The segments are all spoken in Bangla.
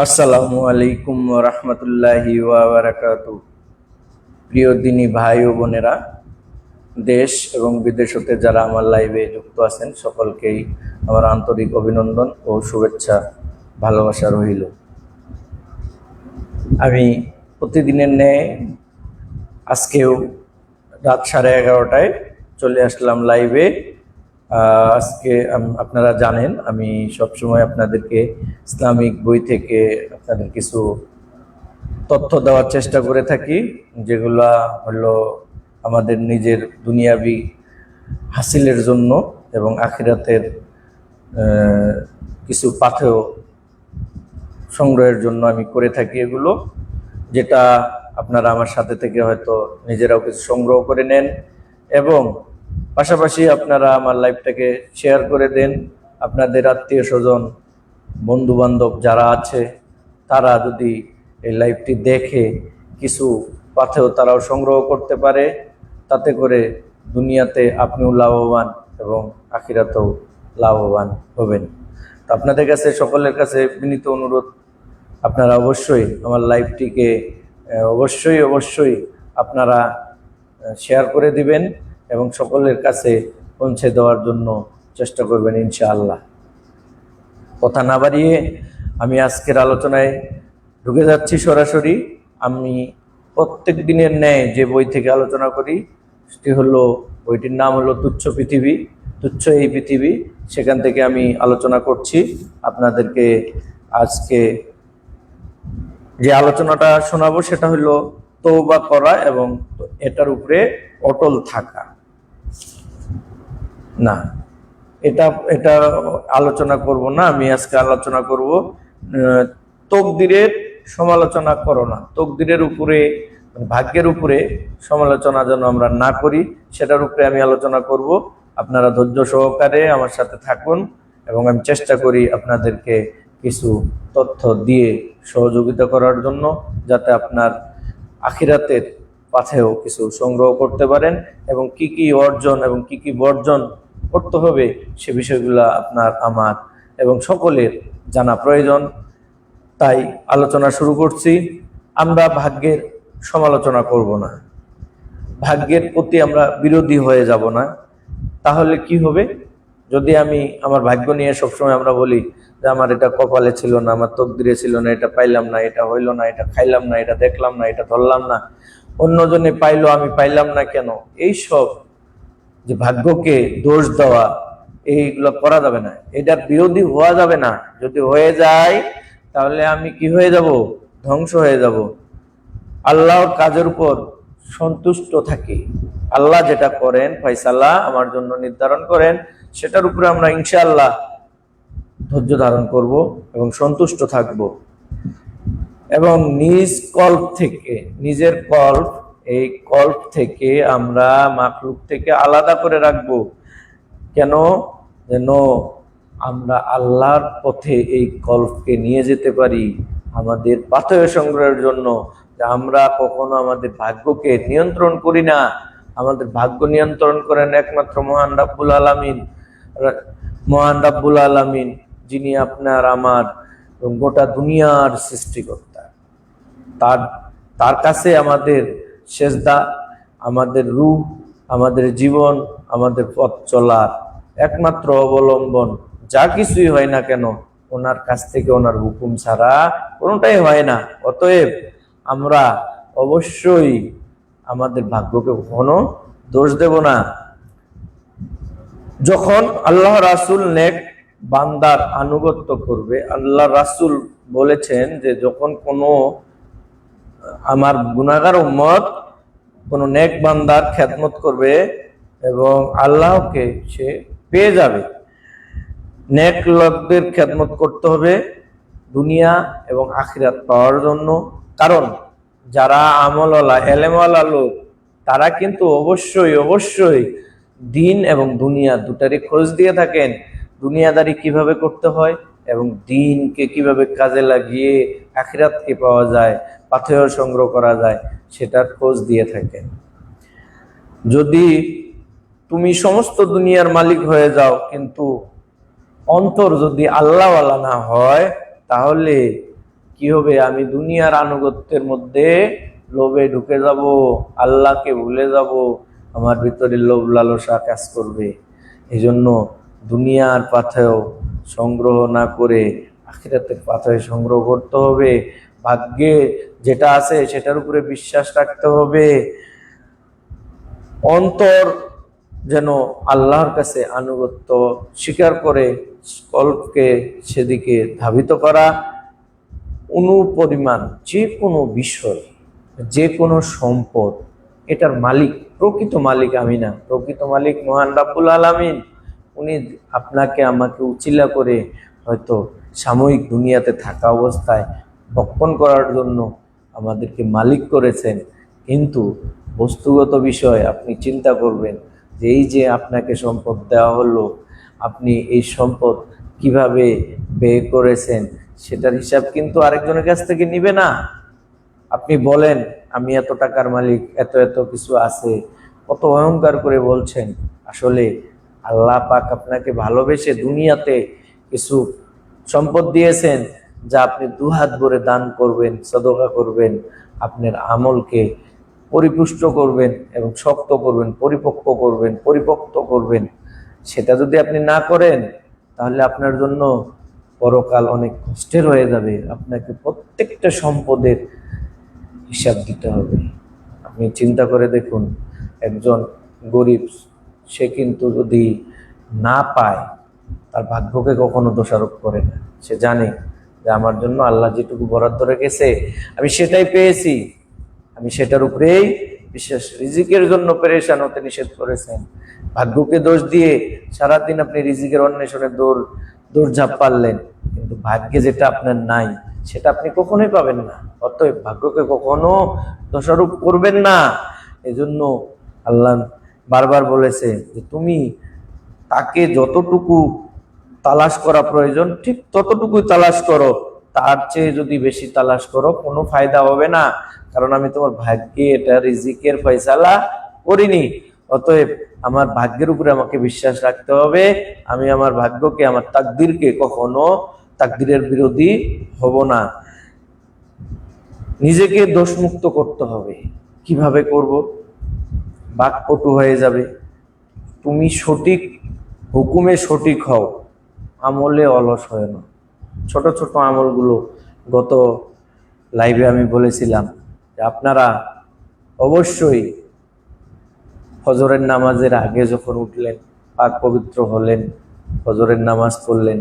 আসসালামু আলাইকুম রহমতুল্লাহি ওয়া বারাকাতুহু। প্রিয় দিনী ভাই ও বোনেরা, দেশ এবং বিদেশ হতে যারা আমার লাইভে যুক্ত আছেন সকলকেই আমার আন্তরিক অভিনন্দন ও শুভেচ্ছা ভালোবাসা রইল। আমি প্রতিদিনের ন্যায় আজকেও রাত 11:30টায় চলে আসলাম লাইভে। আজকে আপনারা জানেন আমি সবসময় আপনাদেরকে ইসলামিক বই থেকে আপনাদের কিছু তথ্য দেওয়ার চেষ্টা করে থাকি, যেগুলা হলো আমাদের নিজের দুনিয়াবি হাসিলের জন্য এবং আখিরাতের কিছু পাথেয় সংগ্রহের জন্য আমি করে থাকি। এগুলো যেটা আপনারা আমার সাথে থেকে হয়তো নিজেরাও কিছু সংগ্রহ করে নেন এবং পাশাপাশি আপনারা আমার লাইভটাকে শেয়ার করে দেন। আপনাদের আত্মীয় স্বজন বন্ধু বান্ধব যারা আছে তারা যদি এই লাইভটি দেখে কিছু পাথেও তারাও সংগ্রহ করতে পারে, তাতে করে দুনিয়াতে আপনিও লাভবান এবং আখিরাতেও লাভবান হবেন। তো আপনাদের কাছে সকলের কাছে বিনীত অনুরোধ, আপনারা অবশ্যই আমার লাইভটিকে অবশ্যই আপনারা শেয়ার করে দিবেন এবং সকলের কাছে পৌঁছে দেওয়ার জন্য চেষ্টা করবেন ইনশাআল্লাহ। কথা না বাড়িয়ে আমি আজকের আলোচনায় ঢুকে যাচ্ছি সরাসরি। আমি প্রত্যেক দিনের ন্যায় যে বই থেকে আলোচনা করি সেটি হলো, বইটির নাম হলো তুচ্ছ পৃথিবী, তুচ্ছ এই পৃথিবী। সেখান থেকে আমি আলোচনা করছি। আপনাদেরকে আজকে যে আলোচনাটা শোনাবো সেটা হলো তওবা করা এবং এটার উপরে অটল থাকা। না, এটা আলোচনা করব না। আমি আজকে আলোচনা করব তকদিরের সমালোচনা করো না। তকদিরের উপরে, ভাগ্যের উপরে সমালোচনা যেন আমরা না করি, সেটার উপরে আমি আলোচনা করব। আপনারা ধৈর্য সহকারে আমার সাথে থাকুন এবং আমি চেষ্টা করি আপনাদেরকে কিছু তথ্য দিয়ে সহযোগিতা করার জন্য, যাতে আপনার আখিরাতের পাথেও কিছু সংগ্রহ করতে পারেন এবং কি কি অর্জন এবং কি কি বর্জন করতে হবে সে বিষয়গুলো আপনার, আমার এবং সকলের জানা প্রয়োজন। তাই আলোচনা শুরু করছি। আমরা ভাগ্যের সমালোচনা করব না, ভাগ্যের প্রতি আমরা বিরোধী হয়ে যাব না। তাহলে কি হবে? যদি আমি আমার ভাগ্য নিয়ে সবসময় আমরা বলি যে আমার এটা কপালে ছিল না, আমার তকদিরে ছিল না, এটা পাইলাম না, এটা হইল না, এটা খাইলাম না, এটা দেখলাম না, এটা ধরলাম না, অন্যজনে পাইলো আমি পাইলাম না কেন, এই সব যে ভাগ্যকে দোষ দেওয়া, এইগুলো করা যাবে না। এটার বিরোধী হওয়া যাবে না। যদি হয়ে যায় তাহলে আমি কি হয়ে যাব? ধ্বংস হয়ে যাব। আল্লাহর কাজের উপর সন্তুষ্ট থাকি। আল্লাহ যেটা করেন, ফয়সালা আমার জন্য নির্ধারণ করেন, সেটার উপরে আমরা ইনশাআল্লাহ ধৈর্য ধারণ করব এবং সন্তুষ্ট থাকব এবং নিজ কল্প থেকে, নিজের কল্প, এই কল্প থেকে আমরা মাখলুক থেকে আলাদা করে রাখব। কেন? যেন আমরা আল্লাহর পথে এই কল্পকে নিয়ে যেতে পারি আমাদের পাথেয় সংগ্রহের জন্য। আমরা কখনো আমাদের ভাগ্যকে নিয়ন্ত্রণ করি না। আমাদের ভাগ্য নিয়ন্ত্রণ করেন একমাত্র মহান রাব্বুল আলামিন। মহান রাব্বুল আলামিন যিনি আপনার আমার এবং গোটা দুনিয়ার সৃষ্টিকর্তা। তার কাছে আমাদের সেজদা, আমাদের রূহ, আমাদের জীবন, আমাদের পথ চলার একমাত্র অবলম্বন। যা কিছুই হয় না কেন ওনার কাছ থেকে, ওনার হুকুম ছাড়া কোনোটাই হয় না। অতএব আমরা অবশ্যই আমাদের ভাগ্যকে কখনো দোষ দেব না। যখন আল্লাহ রাসূল নেক বান্দার আনুগত্য করবে, আল্লাহ রাসূল বলেছেন যে যখন কোনো আমার গুনাহগার উম্মত কোনো নেক বান্দার খেদমত করবে এবং আল্লাহকে সে পেয়ে যাবে। নেক লোকদের খেদমত করতে হবে দুনিয়া এবং আখিরাত পাওয়ার জন্য। কারণ যারা আমলওয়ালা, এলেমওয়ালা লোক, তারা কিন্তু অবশ্যই দিন এবং দুনিয়া দুটারই খোঁজ দিয়ে থাকেন। দুনিয়াদারি কিভাবে করতে হয় এবং দিনকে কিভাবে কাজে লাগিয়ে আখিরাতকে পাওয়া যায়, পাথেয় সংগ্রহ করা যায়, সেটার খোঁজ দিয়ে থাকেন। যদি তুমি সমস্ত দুনিয়ার মালিক হয়ে যাও কিন্তু অন্তর যদি আল্লাহওয়ালা না হয়, তাহলে কি হবে? আমি দুনিয়ার আনুগত্যের মধ্যে লোভে ঢুকে যাব, আল্লাহকে ভুলে যাব, আমার ভিতরে লোভ লালসা কাজ করবে। এই জন্য দুনিয়ার পাথেও সংগ্রহ না করে আখিরাতের পাথেয় সংগ্রহ করতে হবে। ভাগ্যে যেটা আছে সেটার উপরে বিশ্বাস রাখতে হবে। অন্তর যেন আল্লাহর কাছে আনুগত্য স্বীকার করে কল্পকে সেদিকে ধাবিত করা। অনুপরিমাণ যে কোনো বিষয়, যে কোনো সম্পদ, এটার মালিক, প্রকৃত মালিক আমি না, প্রকৃত মালিক মহান রাব্বুল আলামিন। উনি আপনাকে আমাকে উচিলা করে হয়তো সাময়িক দুনিয়াতে থাকা অবস্থায় ভক্ষণ করার জন্য আমাদেরকে মালিক করেছেন, কিন্তু বস্তুগত বিষয় আপনি চিন্তা করবেন যে এই যে আপনাকে সম্পদ দেওয়া হলো, আপনি এই সম্পদ কিভাবে ব্যয় করেছেন সেটার হিসাব কিন্তু আরেকজনের কাছ থেকে নিবে না। আপনি বলেন আমি এত টাকার মালিক, এত এত কিছু আছে, কত অহংকার করে বলছেন। আসলে আল্লাহ পাক আপনাকে ভালোবেসে দুনিয়াতে কিছু সম্পদ দিয়েছেন, যা আপনি দুহাত ভরে দান করবেন, সদকা করবেন, আপনার আমলকে পরিপুষ্ট করবেন এবং শক্ত করবেন, পরিপক্ক করবেন, পরিপক্ত করবেন। সেটা যদি আপনি না করেন তাহলে আপনার জন্য পরকাল অনেক কষ্টের হয়ে যাবে। আপনাকে প্রত্যেকটা সম্পদের হিসাব দিতে হবে। আপনি চিন্তা করে দেখুন, একজন গরিব সে কিন্তু যদি না পায়, তার ভাগ্যকে কখনো দোষারোপ করে না। সে জানে যে আমার জন্য আল্লাহ যেটুকু বরাদ্দ রেখেছে আমি সেটাই পেয়েছি, আমি সেটার উপরেই বিশেষ রিজিকের জন্য পেরেশান হতে নিষেধ করেছেন। ভাগ্যকে দোষ দিয়ে সারাদিন আপনি রিজিকের অন্বেষণে দৌড়ঝাঁপ পারলেন, কিন্তু ভাগ্যে যেটা আপনার নাই সেটা আপনি কখনোই পাবেন না। অতএব ভাগ্যকে কখনো দোষারোপ করবেন না। এজন্য আল্লাহ বারবার বলেছে যে তুমি তাকে যতটুকু তালাশ করা প্রয়োজন ঠিক ততটুকুই তালাশ করো, তার চেয়ে যদি বেশি তালাশ করো কোনো ফায়দা হবে না, কারণ আমি তোমার ভাগ্যে এটা রিজিকের ফয়সালা করিনি। অতএব আমার ভাগ্যের উপরে আমাকে বিশ্বাস রাখতে হবে। আমি আমার ভাগ্যকে, আমার তাকদিরকে কখনো তাকদিরের বিরোধী হব না। নিজেকে দোষমুক্ত করতে হবে। কিভাবে করব? বাকপটু হয়ে যাবে। তুমি সঠিক হুকুমে সঠিক হও, আমলে অলস হয় না। ছোট ছোট আমলগুলো গত লাইভে আমি বলেছিলাম যে আপনারা অবশ্যই ফজরের নামাজের আগে যখন উঠলেন, পাক পবিত্র হলেন, ফজরের নামাজ পড়লেন,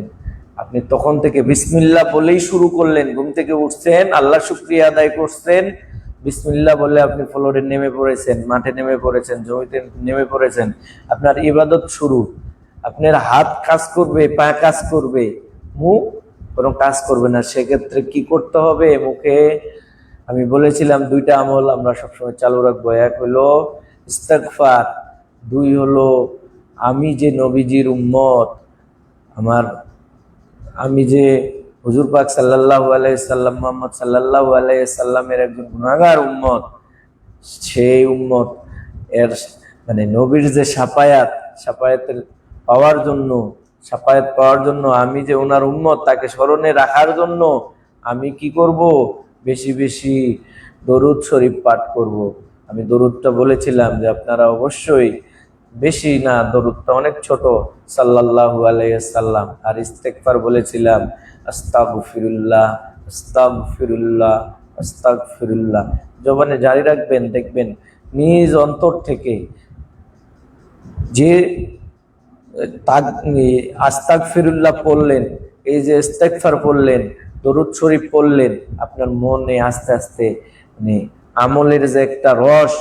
আপনি তখন থেকে বিসমিল্লাহ বলেই শুরু করলেন। ঘুম থেকে উঠছেন, আল্লাহ শুকরিয়া আদায় করছেন, বিসমিল্লাহ বলে আপনি ফ্লোরে নেমে পড়েছেন, মাঠে নেমে পড়েছেন, জমিতে নেমে পড়েছেন, আপনার ইবাদত শুরু। আপনার হাত কাজ করবে, পা কাজ করবে, মুখ কোনো কাজ করবে না। সেক্ষেত্রে কি করতে হবে? মুখে আমি বলেছিলাম দুইটা আমল আমরা সবসময় চালু রাখবো। এক হলো ইস্তেগফার, দুই হলো আমি যে নবীজির উম্মত, আমি যে হুজুর পাক সাল্লাল্লাহু আলাইহি সাল্লাম, মুহাম্মদ সাল্লাল্লাহু আলাইহি সাল্লামের একজন গুনাহগার উম্মত, সেই উম্মত এর মানে নবীর যে সাফায়াতের পাওয়ার জন্য আমি যে ওনার উম্মত, তাকে স্মরণে রাখার জন্য আমি কি করব? বেশি বেশি দরুদ শরীফ পাঠ করব। আমি দরুদটা বলেছিলাম যে আপনারা অবশ্যই বেশি না, দরুদটা অনেক ছোট, সাল্লাল্লাহু আলাইহি সাল্লাম। আর ইস্তেগফার বলেছিলাম আস্তাগফিরুল্লাহ, আস্তাগফিরুল্লাহ, আস্তাগফিরুল্লাহ। জবানে জারি রাখবেন, দেখবেন নিজ অন্তর থেকে যে আস্তাগফিরুল্লাহ পড়লেন, এই যে ইস্তেগফার পড়লেন, দরুদ শরীফ পড়লেন, আপনার মনে আস্তে আস্তে আমলের যে একটা রস,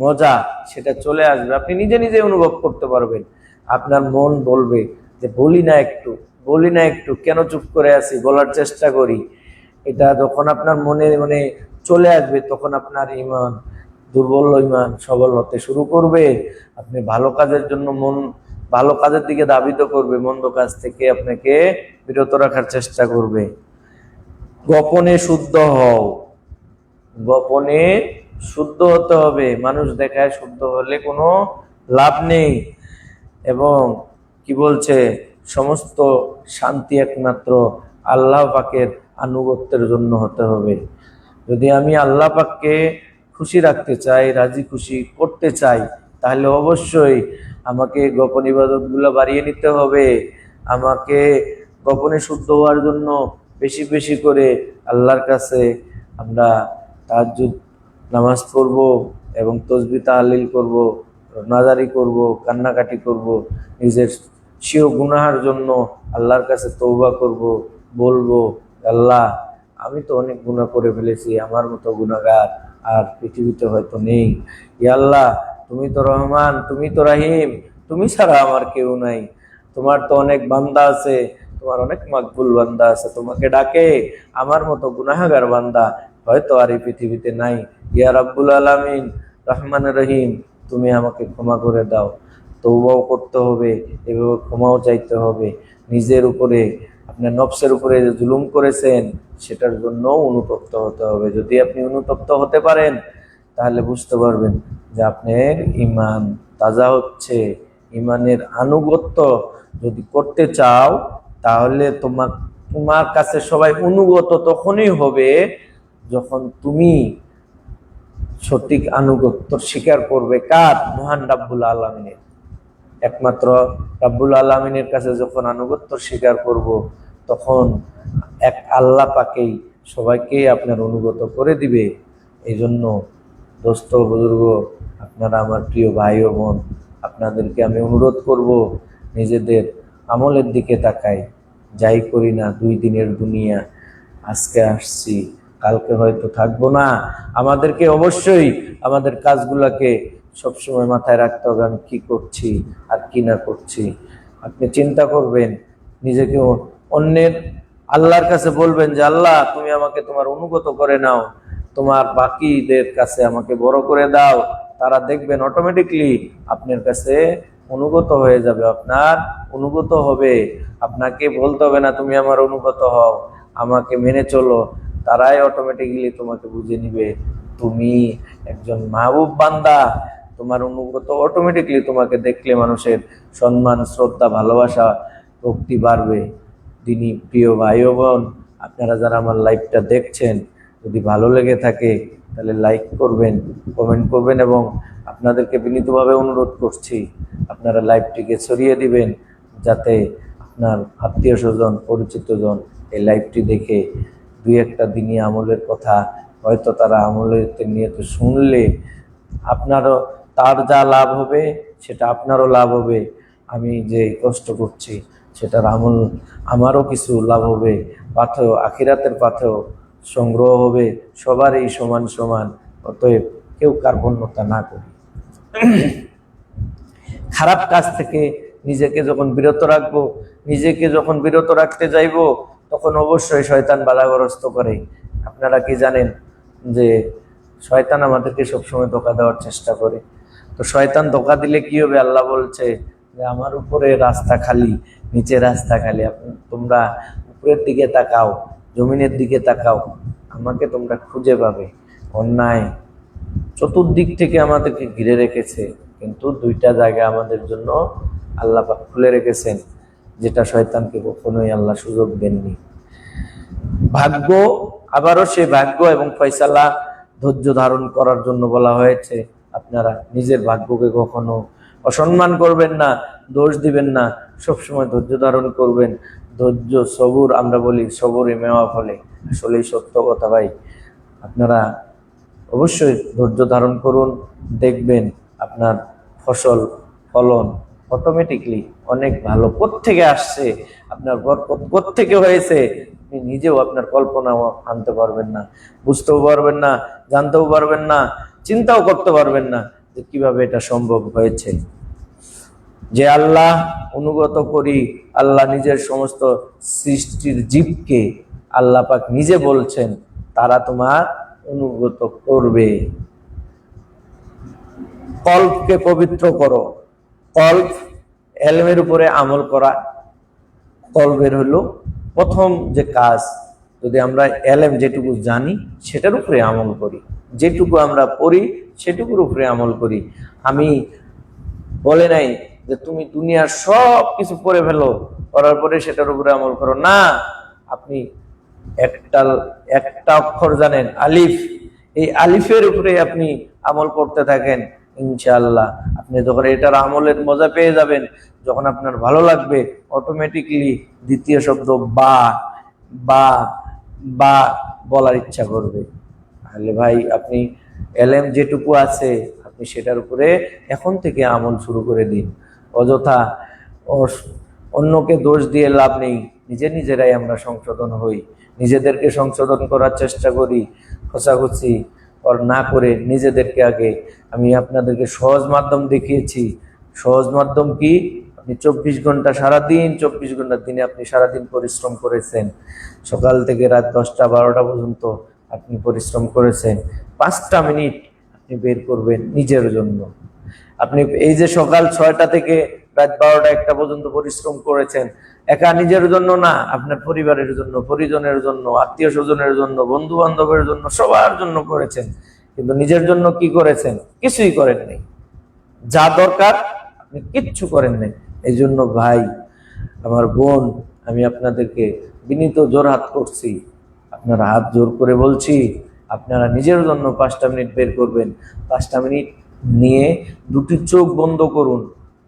মজা, সেটা চলে আসবে। আপনি নিজে নিজে অনুভব করতে পারবেন। আপনার মন বলবে যে বলি না একটু, কেন চুপ করে আছি, বলার চেষ্টা করি। এটা যখন আপনার মনে মনে চলে আসবে, তখন আপনার ইমান, দুর্বল ইমান সবল হতে শুরু করবে। আপনি ভালো কাজের দিকে ধাবিত করবে, মন্দ কাজ থেকে আপনাকে বিরত রাখার চেষ্টা করবে। গোপনে শুদ্ধ হও, গোপনে শুদ্ধ হতে হবে। মানুষ দেখায় শুদ্ধ হলে কোনো লাভ নেই। এবং কি বলছে, সমস্ত শান্তি একমাত্র আল্লাহ পাকের আনুগত্যের জন্য হতে হবে। যদি আমি আল্লাহ পাককে খুশি রাখতে চাই, রাজি খুশি করতে চাই, তাহলে অবশ্যই আমাকে গোপন ইবাদতগুলো বাড়িয়ে নিতে হবে। আমাকে গোপনে শুদ্ধ হওয়ার জন্য বেশি বেশি করে আল্লাহর কাছে আমরা তাহাজ্জুদ নামাজ পড়ব এবং তসবিহ তাহলিল করব, নাজারি করব, কান্নাকাটি করব, নিজের স্বীয় গুনাহার জন্য আল্লাহর কাছে তওবা করব, বলবো আল্লাহ আমি তো অনেক গুনাহ করে ফেলেছি, আমার মতো গুনাহগার আর পৃথিবীতে হয়তো নেই। ইয়া আল্লাহ তুমি তো রহমান, তুমি তো রাহিম, তুমি ছাড়া আমার কেউ নাই। তোমার তো অনেক বান্দা আছে, তোমার অনেক মাকবুল বান্দা আছে, তোমাকে ডাকে, আমার মতো গুনাহগার বান্দা হয়তো আর এই পৃথিবীতে নাই। ইয়া রাব্বুল আলামিন রহমান রহিম, তুমি আমাকে ক্ষমা করে দাও। তওবাও করতে হবে, এভাবে ক্ষমাও চাইতে হবে। নিজের উপরে, আপনার নফসের উপরে যে জুলুম করেছেন সেটার জন্য অনুতপ্ত হতে হবে। যদি আপনি অনুতপ্ত হতে পারেন তাহলে বুঝতে পারবেন যে আপনার ঈমান তাজা হচ্ছে। ঈমানের আনুগত্য যদি করতে চাও তাহলে তোমার কাছে সবাই অনুগত তখনই হবে যখন তুমি সঠিক আনুগত্য স্বীকার করবে। কার? মহান রাব্বুল আলামিনের। একমাত্র রাব্বুল আলামিনের কাছে যখন আনুগত্য স্বীকার করব তখন এক আল্লাহ পাকেই সবাইকে আপনার অনুগত করে দিবে। এই জন্য দোস্ত বুজুর্গ, আপনারা আমার প্রিয় ভাই ও বোন, আপনাদেরকে আমি অনুরোধ করব নিজেদের আমলের দিকে তাকাই। যাই করি না, 2 দিনের দুনিয়া, আজকে আসছি কালকে হয়তো থাকবো না। আমাদেরকে অবশ্যই আমাদের কাজগুলোকে সবসময় মাথায় রাখতে হবে, আমি কি করছি আর কি না করছি। আপনি চিন্তা করবেন, নিজেকে অন্যের আল্লাহর কাছে বলবেন যে আল্লাহ তুমি আমাকে তোমার অনুগত করে নাও, তোমার বাকিদের কাছে আমাকে বড় করে দাও। তারা দেখবেন অটোমেটিকলি আপনার কাছে অনুগত হয়ে যাবে, আপনার অনুগত হবে। আপনাকে বলতে হবে না তুমি আমার অনুগত হও, আমাকে মেনে চলো। তারাই অটোমেটিকলি তোমাকে বুঝে নিবে তুমি একজন মাহবুব বান্দা। তোমার অনুগত অটোমেটিকলি তোমাকে দেখলে মানুষের সম্মান, শ্রদ্ধা, ভালোবাসা, ভক্তি বাড়বে। দিনী প্রিয় ভাই ও বোন, আপনারা যারা আমার লাইভটা দেখছেন, যদি ভালো লেগে থাকে তাহলে লাইক করবেন, কমেন্ট করবেন এবং আপনাদেরকে বিনীতভাবে অনুরোধ করছি আপনারা লাইভটিকে ছড়িয়ে দিবেন, যাতে আপনার আত্মীয় স্বজন, পরিচিতজন এই লাইভটি দেখে 2-1টা দিনী আমলের কথা হয়তো তারা আমলের নিয়ে তো শুনলে আপনারও, তার যা লাভ হবে সেটা আপনারও লাভ হবে। আমি যে কষ্ট করছি সেটার আমল আমারও কিছু লাভ হবে, পাথেও আখিরাতের পাথেও সংগ্রহ হবে। সবারই সমান সমান। অতএব কেউ কার্পণ্যতা না করি। খারাপ কাজ থেকে নিজেকে যখন বিরত রাখবো, নিজেকে যখন বিরত রাখতে যাইব তখন অবশ্যই শয়তান বাধাগ্রস্ত করে। আপনারা কি জানেন যে শয়তান আমাদেরকে সবসময় ধোঁকা দেওয়ার চেষ্টা করে। তো শয়তান ধোঁকা দিলে কি হবে? আল্লাহ বলছে যে আমার উপরে রাস্তা খালি, নিচে রাস্তা খালি, তোমরা উপরের দিকে তাকাও, জমিনের দিকে তাকাও, আমাকে তোমরা খুঁজে পাবে। অন্যায় চতুর্দিক থেকে আমাদেরকে ঘিরে রেখেছে, কিন্তু 2টা জায়গা আমাদের জন্য আল্লাহ পাক খুলে রেখেছেন, যেটা শয়তানকে কখনোই আল্লাহ সুযোগ দেননি। ভাগ্য, আবারও সেই ভাগ্য এবং ফয়সালা ধৈর্য ধারণ করার জন্য বলা হয়েছে। আপনারা নিজের ভাগ্যকে কখনো অসম্মান করবেন না, দোষ দিবেন না, সবসময় ধৈর্য ধারণ করবেন। ধৈর্য, সবুর, আমরা বলি সবরে মেওয়া ফলে, আসলেই সত্য কথা ভাই। আপনারা অবশ্যই ধৈর্য ধারণ করুন, দেখবেন আপনার ফসল ফলন অটোমেটিকলি অনেক ভালো। কোত্থেকে আসছে, আপনার বরকত কোত্থেকে হয়েছে, আপনি নিজেও আপনার কল্পনাও আনতে পারবেন না, বুঝতেও পারবেন না, জানতেও পারবেন না, চিন্তাও করতে পারবেন না যে কিভাবে এটা সম্ভব হয়েছে। যে আল্লাহ অনুগত করি, আল্লাহ নিজের সমস্ত সৃষ্টির জীবকে আল্লাহ পাক নিজে বলছেন তারা তোমার অনুগত করবে। কল্পকে পবিত্র করো। কল্প, এলমের উপরে আমল করা কল্পের হলো প্রথম যে কাজ। যদি আমরা এলেম যেটুকু জানি সেটার উপরে আমল করি, যেটুকু আমরা পড়ি সেটুকুর উপরে আমল করি। আমি বলে নাই যে তুমি দুনিয়ার সব কিছু পড়ে ফেলো, করার পরে সেটার উপরে আমল করো না। আপনি একটা একটা অক্ষর জানেন, আলিফ। এই আলিফের উপরে আপনি আমল করতে থাকেন, ইনশাআল্লাহ আপনি যখন এটার আমলের মজা পেয়ে যাবেন, যখন আপনার ভালো লাগবে, অটোমেটিকলি দ্বিতীয় শব্দ বা বা বা বলার ইচ্ছা করবে। তাহলে ভাই আপনি এলেম যেটুকু আছে আপনি সেটার উপরে এখন থেকে আমল শুরু করে দিন। অযথা অন্যকে দোষ দিয়ে লাভ নেই, নিজেরাই আমরা সংশোধন হই, নিজেদেরকে সংশোধন করার চেষ্টা করি। খোঁচাখুচি না করে নিজেদেরকে আগে, আমি আপনাদেরকে সহজ মাধ্যম দেখিয়েছি। সহজ মাধ্যম কি? আপনি 24 ঘন্টা সারাদিন, 24 ঘন্টা দিনে আপনি সারাদিন পরিশ্রম করেছেন, সকাল থেকে রাত 10টা 12টা পর্যন্ত আপনি পরিশ্রম করেছেন। 5টা মিনিট আপনি বের করবেন নিজের জন্য। আপনি এই যে সকাল 6টা থেকে রাত 12টা 1টা পর্যন্ত পরিশ্রম করেছেন, একা নিজের জন্য না, আপনার পরিবারের জন্য, পরিজনের জন্য, আত্মীয় স্বজনের জন্য, বন্ধু বান্ধবের জন্য, সবার জন্য করেছেন। কিন্তু নিজের জন্য কি করেছেন? কিছুই করেননি। যা দরকার আপনি কিচ্ছু করেন নাই। এই জন্য ভাই, আমার বোন, আমি আপনাদেরকে বিনীত জোরহাত করছি, আপনারা হাত জোর করে বলছি, আপনারা নিজের জন্য 5টা মিনিট বের করবেন। 5টা মিনিট নিয়ে দুটি চোখ বন্ধ করুন,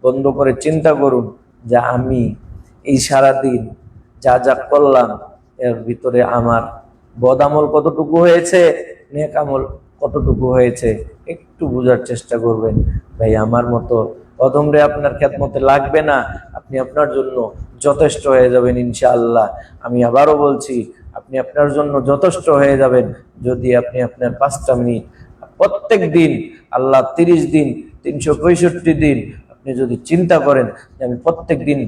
বন্ধ করে চিন্তা করুন যে আমি এই সারাদিন যা যা করলাম এর ভিতরে আমার বদ আমল কতটুকু হয়েছে, নেক আমল কতটুকু হয়েছে, একটু বোঝার চেষ্টা করবেন। ভাই আমার মতো অদমরে আপনার খেদমতে লাগবে না, আপনি আপনার জন্য যথেষ্ট হয়ে যাবেন ইনশাআল্লাহ। আমি আবারও বলছি, আপনি আপনার জন্য যথেষ্ট হয়ে যাবেন যদি আপনি আপনার 5টা মিনিট প্রত্যেক দিন, আল্লাহ 30 দিন 365 দিন আপনি যদি চিন্তা করেন যে আমি প্রত্যেক দিন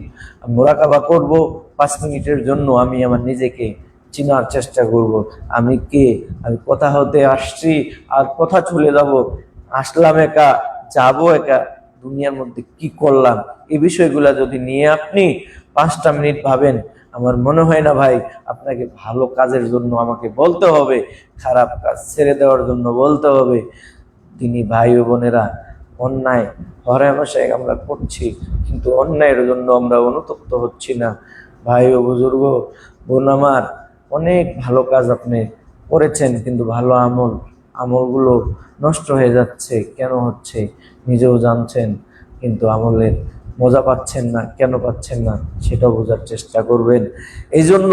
মুরাকাবা করব, 5 মিনিটের জন্য আমি আমার নিজেকে চিনার চেষ্টা করব, আমি কে, আমি কোথা হতে আসছি আর কোথা চলে যাব, আসলাম একা, যাবো একা, দুনিয়ার মধ্যে কি করলাম, এই বিষয়গুলা যদি নিয়ে আপনি 5টা মিনিট ভাবেন, আমার মনে হয় না ভাই আপনাকে ভালো কাজের জন্য আমাকে বলতে হবে, খারাপ কাজ ছেড়ে দেওয়ার জন্য বলতে হবে। তিনি ভাই ও বোনেরা, অন্যায় হরহামেশাই আমরা করছি, কিন্তু অন্যায়ের জন্য আমরা অনুতপ্ত হচ্ছি না। ভাই ও বুজুর্গ, বোন আমার, অনেক ভালো কাজ আপনি করেছেন, কিন্তু ভালো আমলগুলো নষ্ট হয়ে যাচ্ছে। কেন হচ্ছে নিজেও জানছেন, কিন্তু আমলের মজা পাচ্ছেন না। কেন পাচ্ছেন না সেটা বোঝার চেষ্টা করবেন। এই জন্য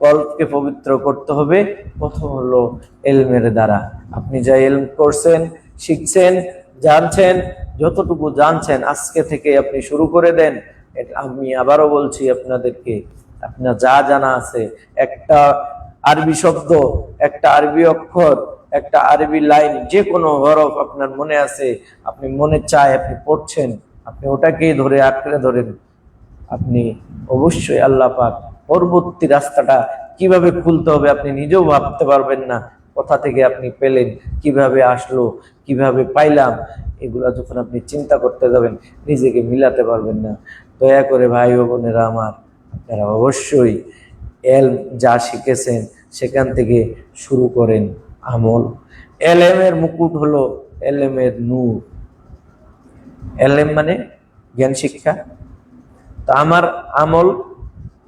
কলবকে পবিত্র করতে হবে। প্রথম হলো এলমের দ্বারা। আপনি যা এলম করছেন, শিখছেন, জানছেন, যতটুকু জানছেন আজকে থেকে আপনি শুরু করে দেন। আমি আবারও বলছি আপনাদেরকে, আপনার যা জানা আছে, একটা আরবি শব্দ, একটা আরবি অক্ষর, একটা আরবি লাইন, যে কোনো হরফ আপনার মনে আছে, আপনি মনে চায় আপনি পড়ছেন, আপনি ওটাকেই ধরে আঁকড়ে ধরেন। আপনি অবশ্যই আল্লাহ পাক পরবর্তী রাস্তাটা কিভাবে খুলতে হবে আপনি নিজেও ভাবতে পারবেন না। কোথা থেকে আপনি পেলেন, কিভাবে আসলো, কিভাবে পাইলাম, এগুলা যখন আপনি চিন্তা করতে যাবেন নিজেকে মিলাতে পারবেন না। দয়া করে ভাই ও বোনেরা আমার, আপনারা অবশ্যই যা শিখেছেন সেখান থেকে শুরু করেন আমল। এলেমের মুকুট হলো এলেমের নূর। এলেম মানে জ্ঞান শিক্ষা। তা আমার আমল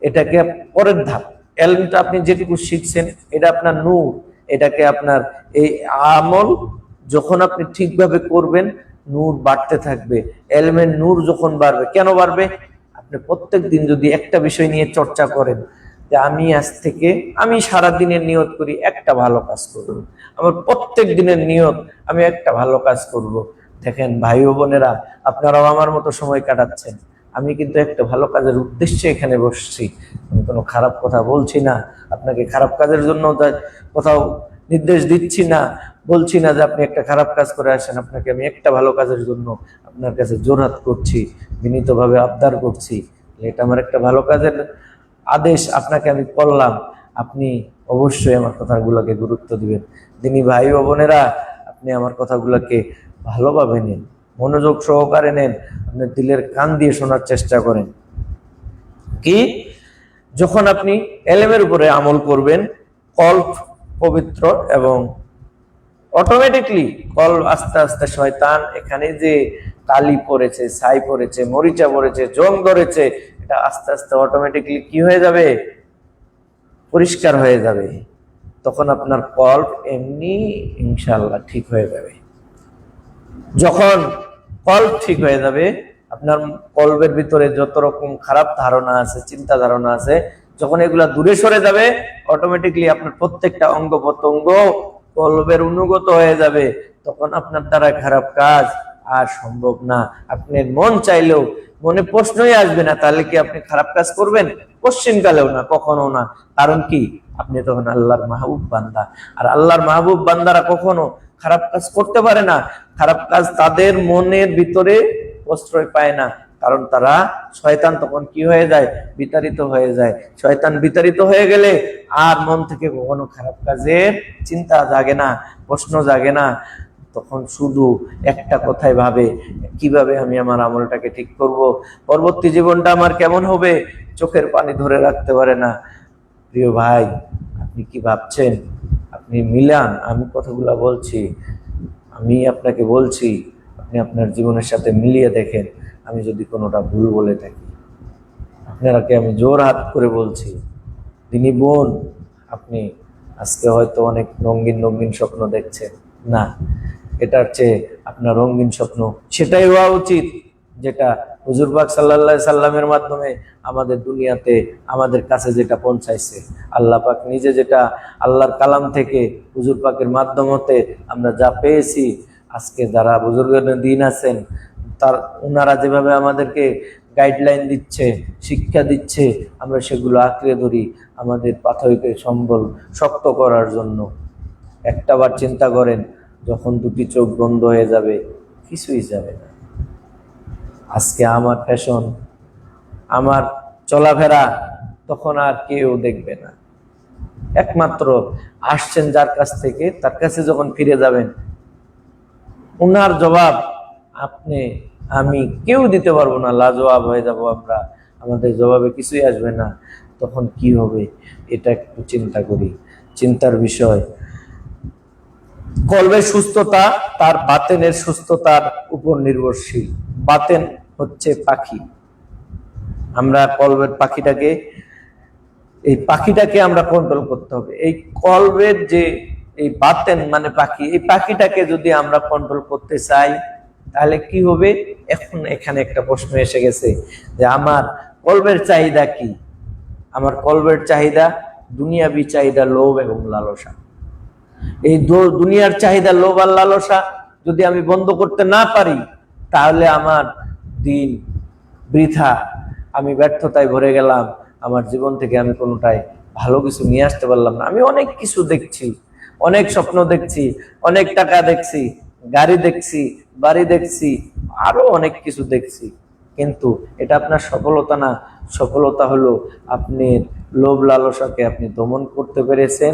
এটাকে পরের ধাপ। এলমটা আপনি যেটুকু শিখছেন এটা আপনার নূর, এটাকে আপনার এই আমল যখন আপনি ঠিকভাবে করবেন নূর বাড়তে থাকবে। এলমের নূর যখন বাড়বে, কেন বাড়বে? আপনি প্রত্যেক দিন যদি একটা বিষয় নিয়ে চর্চা করেন যে আমি আজ থেকে, আমি সারা দিনের নিয়ত করি একটা ভালো কাজ করব, আমার প্রত্যেক দিনের নিয়ত আমি একটা ভালো কাজ করব। দেখেন ভাই ও বোনেরা, আপনারাও আমার মতো সময় কাটাচ্ছেন, আমি কিন্তু একটা ভালো কাজের উদ্দেশ্যে এখানে বসছি, আমি কোনো খারাপ কথা বলছি না, আপনাকে খারাপ কাজের জন্য কোথাও নির্দেশ দিচ্ছি না, বলছি না যে আপনি একটা খারাপ কাজ করে আসেন। আপনাকে আমি একটা ভালো কাজের জন্য আপনার কাছে জোরহাত করছি, বিনীতভাবে আবদার করছি, এটা আমার একটা ভালো কাজের আদেশ, আপনাকে আমি করলাম, আপনি অবশ্যই আমার কথাগুলোকে গুরুত্ব দিবেন। দিনী ভাই ও বোনেরা, আপনি আমার কথাগুলোকে ভালোভাবে নিন, মনোযোগ সহকারে নেন, আপনার দিলের কান দিয়ে শোনার চেষ্টা করেন। কি, যখন আপনি এলেমের উপরে আমল করবেন, কল্প পবিত্র এবং অটোমেটিকলি কল আস্তে আস্তে শয়তান এখানে যে কালি পড়েছে, ছাই পড়েছে, মরিচা পড়েছে, জং ধরেছে, এটা আস্তে আস্তে অটোমেটিকলি কি হয়ে যাবে? পরিষ্কার হয়ে যাবে, তখন আপনার কল্ব এমনি ইনশাআল্লাহ ঠিক হয়ে যাবে। যখন কল্ব ঠিক হয়ে যাবে, আপনার কল্বের ভিতরে যত রকম খারাপ ধারণা আছে, চিন্তা ধারণা আছে, যখন এগুলা দূরে সরে যাবে, অটোমেটিকলি আপনার প্রত্যেকটা অঙ্গ প্রত্যঙ্গ কল্বের অনুগত হয়ে যাবে। তখন আপনার দ্বারা খারাপ কাজ আর সম্ভব না। আপনি মন চাইলেও মনে প্রশ্নই আসবে না, তাহলে কি আপনি খারাপ কাজ করবেন? পশ্চিমকালেও না, কখনো না। কারণ কি? আপনি তখন আল্লাহর মাহবুব বান্দা। আর আল্লাহর মাহবুব বান্দারা কখনো খারাপ কাজ করতে পারে না। খারাপ কাজ তাদের মনের ভিতরে প্রশ্রয় পায় না, কারণ তারা, শয়তান তখন কি হয়ে যায়? বিতাড়িত হয়ে যায়। শয়তান বিতাড়িত হয়ে গেলে আর মন থেকে কখনো খারাপ কাজের চিন্তা জাগে না, প্রশ্ন জাগে না। তখন শুধু একটা কথাই ভাবে, কিভাবে আমি আমার আমলটাকে ঠিক করব, পরবর্তী জীবনটা আমার কেমন হবে, চোখের পানি ধরে রাখতে পারে না। প্রিয় ভাই, আপনি কি ভাবছেন? আপনি মিলান, আমি কথাগুলা বলছি, আমি আপনাকে বলছি, আপনি আপনার জীবনের সাথে মিলিয়ে দেখেন। আমি যদি কোনোটা ভুল বলে থাকি, আপনারাকে আমি জোর হাত করে বলছি, দিনী বোন, আপনি আজকে হয়তো অনেক রঙিন রঙিন স্বপ্ন দেখছেন। না, এটার চেয়ে আপনার রঙিন স্বপ্ন সেটাই হওয়া উচিত যেটা হুজুর পাক সাল্লাল্লাহু আলাইহি সাল্লামের মাধ্যমে আমাদের দুনিয়াতে আমাদের কাছে যেটা পৌঁছাইছে। আল্লাহ পাক নিজে যেটা আল্লাহর কালাম থেকে হুজুর পাকের মাধ্যমতে আমরা যা পেয়েছি, আজকে যারা বুজুর্গদের দিন আছেন, তার ওনারা যেভাবে আমাদেরকে গাইডলাইন দিচ্ছে, শিক্ষা দিচ্ছে, আমরা সেগুলো আঁকড়ে ধরি আমাদের পাথরকে সম্বল শক্ত করার জন্য। একটাবার চিন্তা করেন, যখন দুটি চোখ বন্ধ হয়ে যাবে, কিছুই যাবে না। আজকে আমার ফ্যাশন, আমার চলাফেরা, তখন আর কেউ দেখবে না। একমাত্র আসছেন যার কাছ থেকে, তার কাছে যখন ফিরে যাবেন, ওনার জবাব আপনি আমি কেউ দিতে পারবো না, লাজবাব হয়ে যাব আমরা, আমাদের জবাবে কিছুই আসবে না। তখন কি হবে? এটা একটু চিন্তা করি, চিন্তার বিষয়। কলবের সুস্থতা তার বাতেনের সুস্থতার উপর নির্ভরশীল। বাতেন হচ্ছে পাখি। আমরা কলবের পাখিটাকে, এই পাখিটাকে আমরা কন্ট্রোল করতে হবে। এই কলবের যে এই বাতেন মানে পাখি, এই পাখিটাকে যদি আমরা কন্ট্রোল করতে চাই, তাহলে কি হবে? এখন এখানে একটা প্রশ্ন এসে গেছে যে আমার কলবের চাহিদা কি? আমার কলবের চাহিদা দুনিয়াবি চাহিদা, লোভ এবং লালসা। এই দুনিয়ার চাহিদা, লোভ আর লালসা যদি আমি বন্ধ করতে না পারি, তাহলে আমার দিন বৃথা, আমি ব্যর্থতায় ভরে গেলাম। আমার জীবন থেকে আমি কোনোটাই ভালো কিছু নিয়ে আসতে পারলাম না। আমি অনেক কিছু দেখছি, অনেক স্বপ্ন দেখছি, অনেক টাকা দেখছি, গাড়ি দেখছি, বাড়ি দেখছি, আরো অনেক কিছু দেখছি, কিন্তু এটা আপনার সফলতা না। সফলতা হলো আপনার লোভ লালসাকে আপনি দমন করতে পেরেছেন,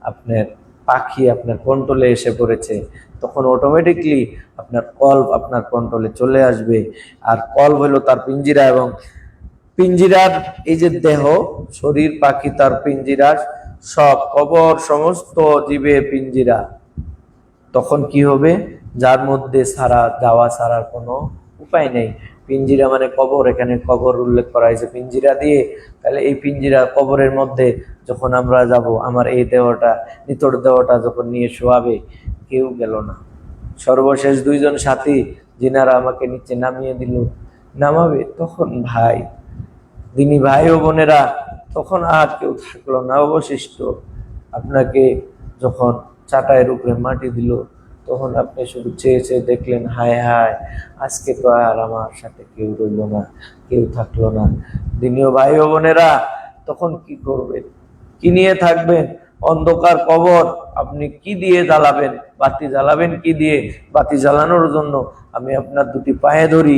আপনার পাখি আপনার কন্ট্রোলে এসে পড়েছে। তখন অটোমেটিকলি আপনার কল্ব আপনার কন্ট্রোলে চলে আসবে। আর কল্ব হলো তার পিঞ্জিরা, এবং পিঞ্জিরার এই যে দেহ, শরীর, পাখি তার পিঞ্জিরা, সব কবর, সমস্ত জীবের পিঞ্জিরা। তখন কি হবে? যার মধ্যে ছাড়া, যাওয়া ছাড়ার কোনো উপায় নেই। পিঞ্জিরা মানে কবর, এখানে কবর উল্লেখ করা হয়েছে পিঞ্জিরা দিয়ে। তাহলে এই পিঞ্জিরা, কবরের মধ্যে যখন আমরা যাব, আমার এই দেহটা, নিতর দেহটা যখন নিয়ে শোয়াবে, কেউ গেল না। সর্বশেষ দুইজন সাথী যিনারা আমাকে নিচে নামিয়ে দিল, নামাবে, তখন ভাই, দিনী ভাই ও বোনেরা, তখন আর কেউ থাকলো না অবশিষ্ট। আপনাকে যখন চাটাইয়ের উপরে মাটি দিল, তখন আপনি শুধু চেয়ে চেয়ে দেখলেন, হায় হায়, আজকে তো আর আমার সাথে কেউ রইল না, কেউ থাকলো না। দিনীয় ভাই ও বোনেরা, তখন কি করবেন? কি নিয়ে থাকবেন? অন্ধকার কবর আপনি কি দিয়ে জ্বালাবেন? বাতি জ্বালাবেন কি দিয়ে? বাতি জ্বালানোর জন্য আমি আপনার দুটি পায়ে ধরি,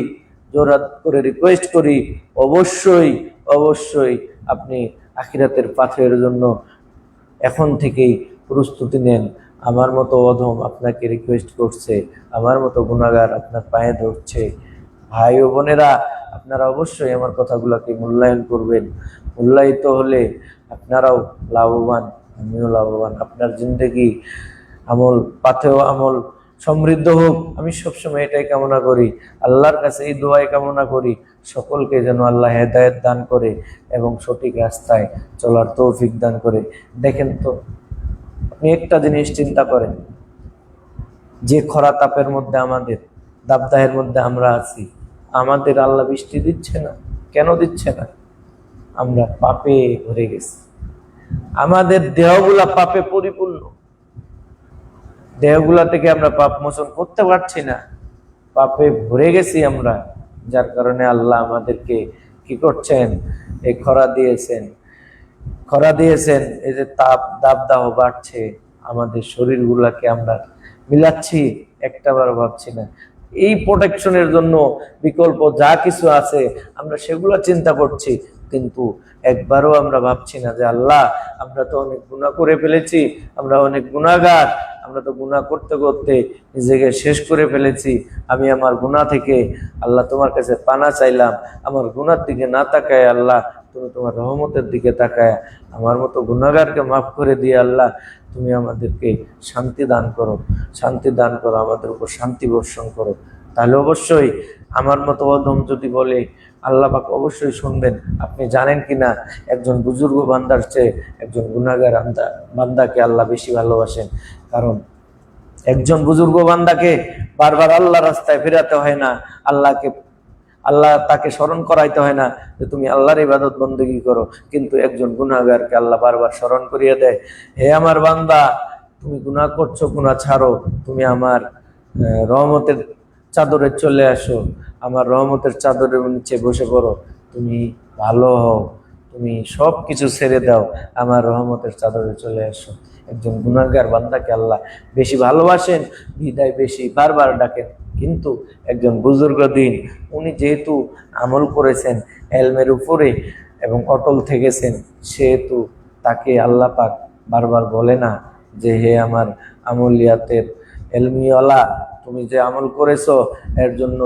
জোরাত করে রিকোয়েস্ট করি, অবশ্যই অবশ্যই আপনি আখিরাতের পাথের জন্য এখন থেকেই প্রস্তুতি নেন। আমার মতো অধম আপনাকে রিকোয়েস্ট করছে, আমার মতো গুনাহগার আপনার পায়ে ধরছে। ভাই ও বোনেরা, আপনারা অবশ্যই আমার কথাগুলোকে মূল্যায়ন করবেন। মূল্যায়িত হলে আপনারাও লাভবান, আমিও লাভবান। আপনার জিন্দেগি আমল, পাথেও আমল সমৃদ্ধ হোক, আমি সবসময় এটাই কামনা করি, আল্লাহর কাছে এই দোয়াই কামনা করি। সকলকে যেন আল্লাহ হেদায়েত দান করে এবং সঠিক রাস্তায় চলার তৌফিক দান করে। দেখেন তো, আপনি একটা জিনিস চিন্তা করেন, যে খরা তাপের মধ্যে, আমাদের দাবদাহের মধ্যে আমরা আছি, আমাদের আল্লাহ বৃষ্টি দিচ্ছে না। কেন দিচ্ছে না? আমরা পাপে ভরে গেছি, আমাদের দেহগুলা পাপে পরিপূর্ণ, দেহগুলা থেকে আমরা পাপ মোচন করতে পারছি না, পাপে ভরে গেছি আমরা। যার কারণে আল্লাহ আমাদেরকে কি করছেন? এই খরা দিয়েছেন, খরা দিয়েছেন। এই যে তাপ দাবদাহ বাড়ছে, আমাদের শরীরগুলাকে আমরা মিলাচ্ছি, একটাবার ভাবছি না। এই প্রোটেকশনের জন্য বিকল্প যা কিছু আছে আমরা সেগুলো চিন্তা করছি, কিন্তু একবারও আমরা ভাবছি না যে আল্লাহ, আমরা তো অনেক গুনাহ করে ফেলেছি, আমরা অনেক গুনাহগার, আমরা তো গুনাহ করতে করতে নিজেকে শেষ করে ফেলেছি। আমি আমার গুনাহ থেকে আল্লাহ তোমার কাছে পানা চাইলাম, আমার গুনার দিকে না তাকায় আল্লাহ তুমি তোমার রহমতের দিকে তাকায় আমার মতো গুনাহগারকে মাফ করে দিয়ে আল্লাহ তুমি আমাদেরকে শান্তি দান করো, শান্তি দান করো, আমাদের উপর শান্তি বর্ষণ করো। তাহলে অবশ্যই আমার মতো অধম যদি বলে, আল্লাহ পাক অবশ্যই শুনবেন। আপনি জানেন কিনা, একজন বুজুর্গ বান্দার চেয়ে একজন গুনাহগার বান্দাকে আল্লাহ বেশি ভালোবাসেন। কারণ একজন বুজুর্গ বান্দাকে বারবার আল্লাহ রাস্তায় ফেরাতে হয় না, আল্লাহ তাকে স্মরণ করাইতে হয় না যে তুমি আল্লাহর ইবাদত বন্দেগী করো। কিন্তু একজন গুনাহগারকে আল্লাহ বারবার স্মরণ করিয়ে দেয়, হে আমার বান্দা, তুমি গুনাহ করছো, গুনাহ ছাড়ো, তুমি আমার রহমতের চাদরে চলে আসো, আমার রহমতের চাদরের নিচে বসে পড়ো, তুমি ভালো হও, তুমি সব কিছু ছেড়ে দাও, আমার রহমতের চাদরে চলে আসো। একজন গুনাহগার বান্দাকে আল্লাহ বেশি ভালোবাসেন, বিদায় বেশি বারবার ডাকেন। কিন্তু একজন বুজুর্গ দিন, উনি যেহেতু আমল করেছেন এলমের উপরে এবং অটল থেকেছেন, সেহেতু তাকে আল্লাহ পাক বারবার বলে না যে হে আমার আমলিয়াতের এলমিওয়ালা, তুমি যে আমল করেছো এর জন্য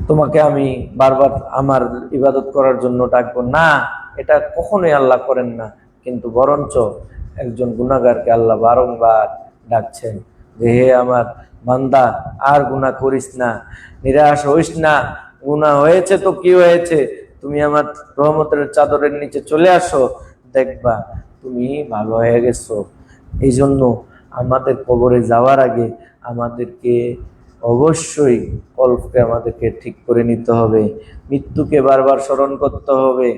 তোমাকে আমি বারবার আমার ইবাদত করার জন্য ডাকবো না। এটা কখনোই আল্লাহ করেন না। কিন্তু বরঞ্চ একজন গুনাহগারকে আল্লাহ বারংবার ডাকছেন যে হে আমার বান্দা, আর গুনাহ করিস না, নিরাশ হইস না, গুনাহ হয়েছে তো কি হয়েছে, তুমি আমার রহমতের চাদরের নিচে চলে আসো, দেখবা তুমি ভালো হয়ে গেছো। এই জন্য আমাদের কবরে যাওয়ার আগে আমাদেরকে অবশ্যই কলবকে আমাদেরকে ঠিক করে নিতে হবে, মৃত্যুকে বারবার স্মরণ করতে হবে।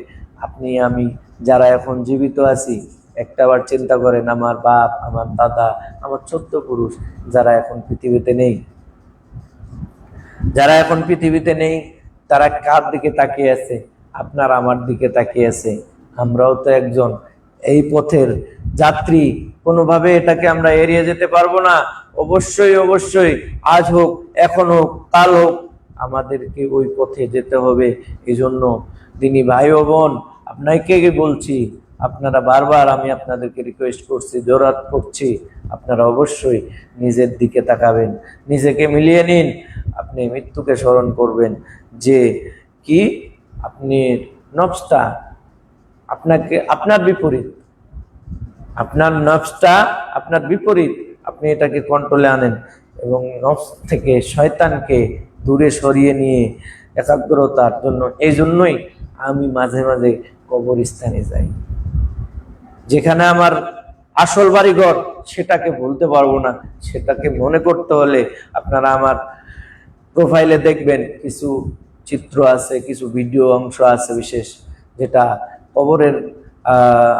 আপনি আমি যারা এখন জীবিত আছি, একটাবার চিন্তা করেন, আমার বাপ, আমার দাদা, আমার ছোট্ট পুরুষ যারা এখন পৃথিবীতে নেই, যারা এখন পৃথিবীতে নেই, তারা কার দিকে তাকিয়ে আছে? আপনার আমার দিকে তাকিয়ে আছে। আমরাও তো একজন এই পথের যাত্রী, কোনোভাবে এটাকে আমরা এড়িয়ে যেতে পারবো না। অবশ্যই অবশ্যই আজ হোক, এখন হোক, কাল হোক, আমাদেরকে ওই পথে যেতে হবে। এই জন্য দিনী ভাই ও বোন, আপনাকে বলছি, আপনারা বারবার, আমি আপনাদেরকে রিকোয়েস্ট করছি, জোরাত করছি, আপনারা অবশ্যই নিজের দিকে তাকাবেন, নিজেকে মিলিয়ে নিন। আপনি মৃত্যুকে স্মরণ করবেন যে কি আপনি নফসটা আপনাকে আপনার বিপরীত, আপনার নফসটা আপনার বিপরীত, আপনি এটাকে কন্ট্রোলে আনেন এবং নফস থেকে শয়তানকে দূরে সরিয়ে নিয়ে একাগ্রতার জন্য। এই জন্যই আমি মাঝে মাঝে কবরস্থানে যাই, যেখানে আমার আসল বাড়িঘর, সেটাকে বলতে পারবো না। সেটাকে মনে করতে হলে আপনারা আমার প্রোফাইলে দেখবেন কিছু চিত্র আছে, কিছু ভিডিও অংশ আছে বিশেষ, যেটা কবরের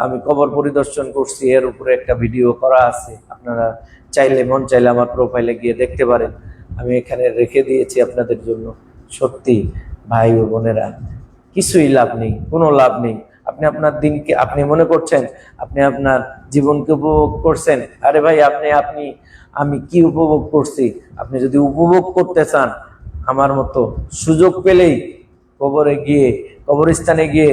আমি কবর পরিদর্শন করছি, এর উপরে একটা ভিডিও করা আছে। আপনারা চাইলে, মন চাইলে আমার প্রোফাইলে গিয়ে দেখতে পারেন। আমি এখানে রেখে দিয়েছি আপনাদের জন্য। সত্যি ভাই ও বোনেরা, কিছুই লাভ নেই, কোনো লাভ নেই। আপনি আপনার দিনকে, আপনি মনে করছেন আপনি আপনার জীবনকে উপভোগ করছেন। আরে ভাই, আমি কি উপভোগ করছি? আপনি যদি উপভোগ করতে চান, আমার মতো সুযোগ পেলেই কবরস্থানে গিয়ে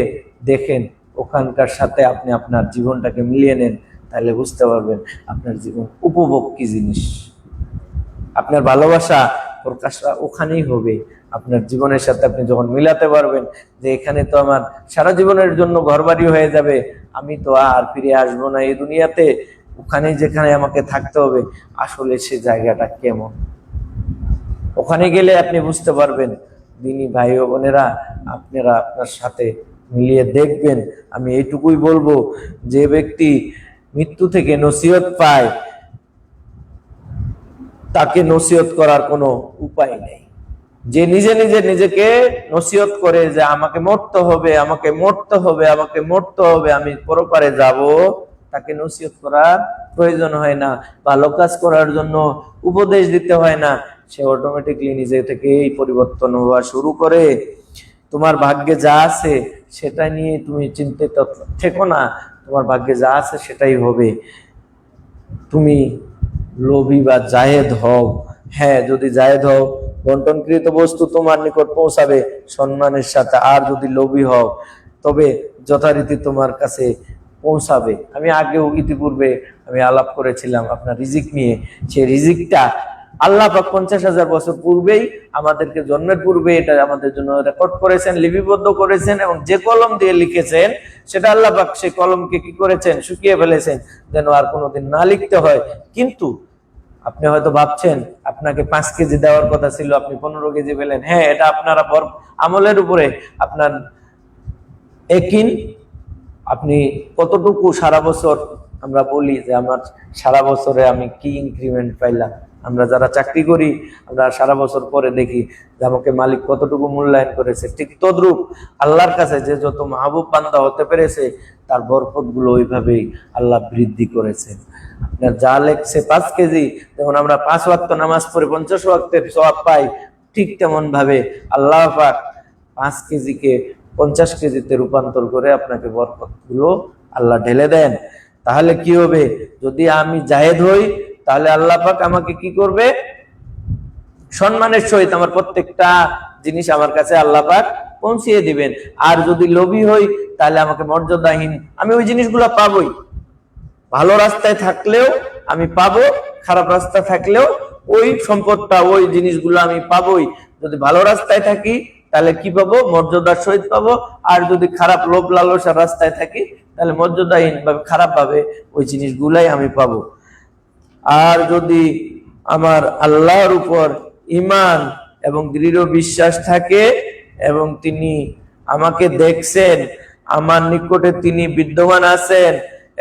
দেখেন, ওখানকার সাথে আপনি আপনার জীবনটাকে মিলিয়ে নেন, তাহলে বুঝতে পারবেন আপনার জীবন উপভোগ কি জিনিস। আপনার ভালোবাসা প্রকাশটা ওখানেই হবে, আপনার জীবনের সাথে আপনি যখন মিলাতে পারবেন যে এখানে তো আমার সারা জীবনের জন্য ঘরবাড়ি হয়ে যাবে, আমি তো আর ফিরে আসবো না এই দুনিয়াতে, ওখানে যেখানে আমাকে থাকতে হবে, আসলে সে জায়গাটা কেমন। ওখানে গেলে আপনি বুঝতে পারবেন দিনী ভাই ও বোনেরা, আপনারা আপনার সাথে মিলিয়ে দেখবেন। আমি এইটুকুই বলবো, যে ব্যক্তি মৃত্যু থেকে নসিহত পায় তাকে নসিহত করার কোনো উপায় নেই। যে নিজে নিজে নিজেকে নসিহত করে যে আমাকে মরতে হবে, আমাকে মরতে হবে, আমাকে মরতে হবে, আমি পরপারে যাব, তাকে নসিহত করার প্রয়োজন হয় না, ভালো কাজ করার জন্য উপদেশ দিতে হয় না। সে অটোমেটিকলি নিজে থেকেই পরিবর্তন হওয়া শুরু করে। তোমার ভাগ্যে যা আছে সেটা নিয়ে তুমি চিন্তিত থেকো না, তোমার ভাগ্যে যা আছে সেটাই হবে। তুমি লোভী বা জায়েদ হও, হ্যাঁ যদি জায়েদ হও, বন্টনকৃত বস্তু তোমার নিকট পৌঁছাবে সম্মানের সাথে। আর যদি লোভী হও তবে যথারীতি তোমার কাছে পৌঁছাবে। আমি আগেও ইতিপূর্বে আমি আলাপ করেছিলাম আপনার রিজিক নিয়ে। সেই রিজিকটা আল্লাহ পাক 50,000 বছর পূর্বেই আমাদেরকে, জন্মের পূর্বে এটা আমাদের জন্য রেকর্ড করেছেন, লিপিবদ্ধ করেছেন, এবং যে কলম দিয়ে লিখেছেন সেটা আল্লাহ পাক সেই কলমকে কি করেছেন, শুকিয়ে ফেলেছেন, যেন আর কোনোদিন না লিখতে হয়। কিন্তু আপনি হয়তো ভাবছেন আপনাকে 5 কেজি দেওয়ার কথা ছিল, আপনি 15 কেজি পেলেন। হ্যাঁ, এটা আপনারা আমলের উপরে আপনার একিন, আপনি কতটুকু সারা বছর, আমরা বলি যে আমার সারা বছরে আমি কি ইনক্রিমেন্ট পাইলাম। আমরা যারা চাকরি করি, আমরা সারা বছর পরে দেখি যে আমাকে মালিক কতটুকু মূল্যায়ন করেছে। ঠিক তদ্রূপ আল্লাহর কাছে যে যত মাহবুব বান্দা হতে পেরেছে, তার বরকত গুলো ওইভাবেই আল্লাহ বৃদ্ধি করেছেন। আপনার যা লেখছে 5 কেজি, যেমন আমরা 5 ওয়াক্ত নামাজ পড়ে 50 ওয়াক্তের সওয়াব পাই, ঠিক তেমন ভাবে আল্লাহ পাক 5 কেজিকে 50 কেজিতে রূপান্তর করে আপনাকে বরকত গুলো আল্লাহ ঢেলে দেন। তাহলে কি হবে? যদি আমি জায়েদ হই, তাহলে আল্লাহ পাক আমাকে কি করবে? সম্মানের সহিত আমার প্রত্যেকটা জিনিস আমার কাছে আল্লাহ পাক পৌঁছিয়ে দিবেন। আর যদি লোভী হই, তাহলে আমাকে মর্যাদাহীন, আমি ওই জিনিসগুলো পাবোই। ভালো রাস্তায় থাকলেও আমি পাবো, খারাপ রাস্তা থাকলেও ওই সম্পদটা, ওই জিনিসগুলো আমি পাবোই। যদি ভালো রাস্তায় থাকি তাহলে কি পাবো? মর্যাদার সহিত পাবো। আর যদি খারাপ লোভ লালসার রাস্তায় থাকি তাহলে মর্যাদাহীন ভাবে, খারাপ ভাবে ওই জিনিসগুলাই আমি পাবো। আর যদি আমার আল্লাহর উপর ঈমান এবং দৃঢ় বিশ্বাস থাকে, এবং তিনি আমাকে দেখছেন, আমার নিকটে তিনি বিদ্যমান আছেন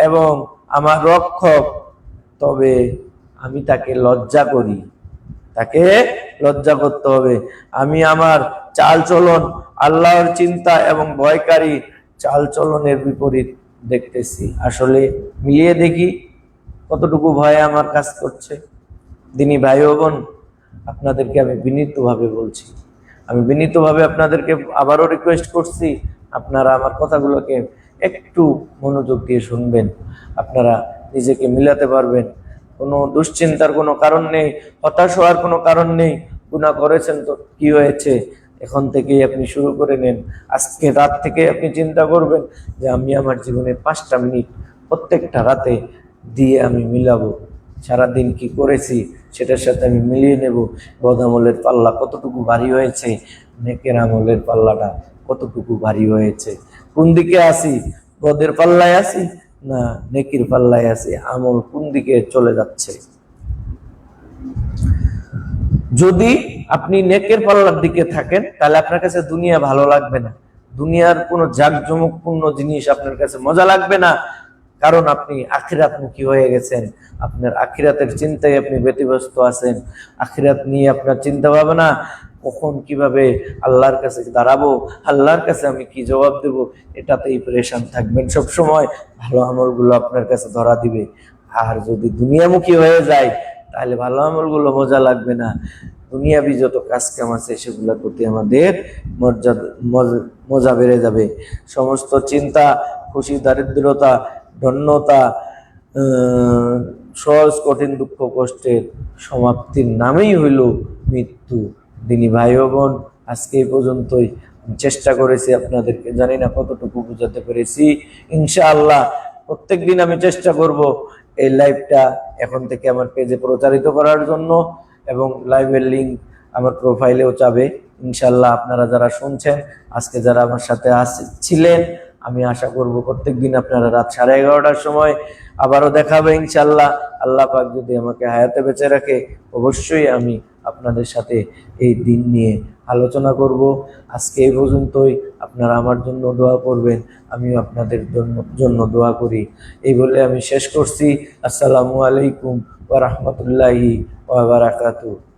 এবং আমার রক্ষক, তবে আমি তাকে লজ্জা করি। তাকে লজ্জা করতে হবে। আমি আমার চাল চলন আল্লাহর চিন্তা এবং ভয়কারী চাল চলনের বিপরীত দেখতেছি। আসলে মিলিয়ে দেখি কতটুকু ভয় আমার কাজ করছে। দিনী ভাই ও বোন, আপনাদেরকে আমি বিনীতভাবে বলছি, আমি বিনীতভাবে আপনাদেরকে আবারও রিকোয়েস্ট করছি, আপনারা আমার কথাগুলোকে একটু মনোযোগ দিয়ে শুনবেন। আপনারা নিজেকে মিলাতে পারবেন। কোনো দুশ্চিন্তার কোনো কারণ নেই, হতাশ হওয়ার কোনো কারণ নেই। গুনাহ করেছেন তো কি হয়েছে, এখন থেকেই আপনি শুরু করে নেন। আজকে রাত থেকে আপনি চিন্তা করবেন যে আমি আমার জীবনের 5টা মিনিট প্রত্যেকটা রাতে দিয়ে আমি মিলাবো। সারাদিন কি করেছি সেটার সাথে আমি মিলিয়ে নেব। বদ আমলের পাল্লা কতটুকু ভারী হয়েছে, নেকের আমলের পাল্লাটা কতটুকু ভারী হয়েছে। কোন দিকে আসি? বদের পাল্লায় আসি না নেকির পাল্লায় আসি? আমল কোন দিকে চলে যাচ্ছে? যদি আপনি নেকের পাল্লার দিকে থাকেন, তাহলে আপনার কাছে দুনিয়া ভালো লাগবে না। দুনিয়ার কোনো জাঁকজমকপূর্ণ জিনিস আপনার কাছে মজা লাগবে না, কারণ আপনি আখিরাতমুখী হয়ে গেছেন। আপনার আখিরাতের চিন্তায় আপনি ব্যতিব্যস্ত আছেন। আখিরাত নিয়ে আপনার চিন্তা ভাবনা, কখন কিভাবে আল্লাহর কাছে দাঁড়াবো, আল্লাহর কাছে আমি কি জবাব দেব, এটাতেই পরেশান থাকবেন সব সময়। ভালো আমলগুলো আপনার কাছে ধরা দিবে। আর যদি দুনিয়ামুখী হয়ে যায়, তাহলে ভালো আমলগুলো মজা লাগবে না। দুনিয়াবি যত কাজ কাম আছে সেগুলোর প্রতি আমাদের মজা বেড়ে যাবে। সমস্ত চিন্তা, খুশি, দারিদ্রতা, ধন্যতা, সহজ কঠিন দুঃখ কষ্টের সমাপ্তির নামেই হইল মৃত্যু। দিনী ভাই ও বোন, আজকে এই পর্যন্তই। চেষ্টা করেছি আপনাদেরকে, জানি না কতটুকু বোঝাতে পেরেছি। ইনশাআল্লাহ প্রত্যেকদিন আমি চেষ্টা করব এই লাইভটা এখন থেকে আমার পেজে প্রচারিত করার জন্য, এবং লাইভের লিঙ্ক আমার প্রোফাইলেও যাবে। ইনশাআল্লাহ আপনারা যারা শুনছেন, আজকে যারা আমার সাথে ছিলেন, আমি আশা করব প্রত্যেকদিন আপনারা রাত 11:30টার সময় আবারও দেখাবে ইনশাআল্লাহ। আল্লাহ পাক যদি আমাকে হায়াতে বেঁচে রাখে, অবশ্যই আমি আপনাদের সাথে এই দিন নিয়ে আলোচনা করব। আজকে এই পর্যন্তই। আপনারা আমার জন্য দোয়া করবেন, আমিও আপনাদের জন্য দোয়া করি। এই বলে আমি শেষ করছি। আসসালামু আলাইকুম ওয়া রাহমাতুল্লাহি ওয়া বারাকাতুহু।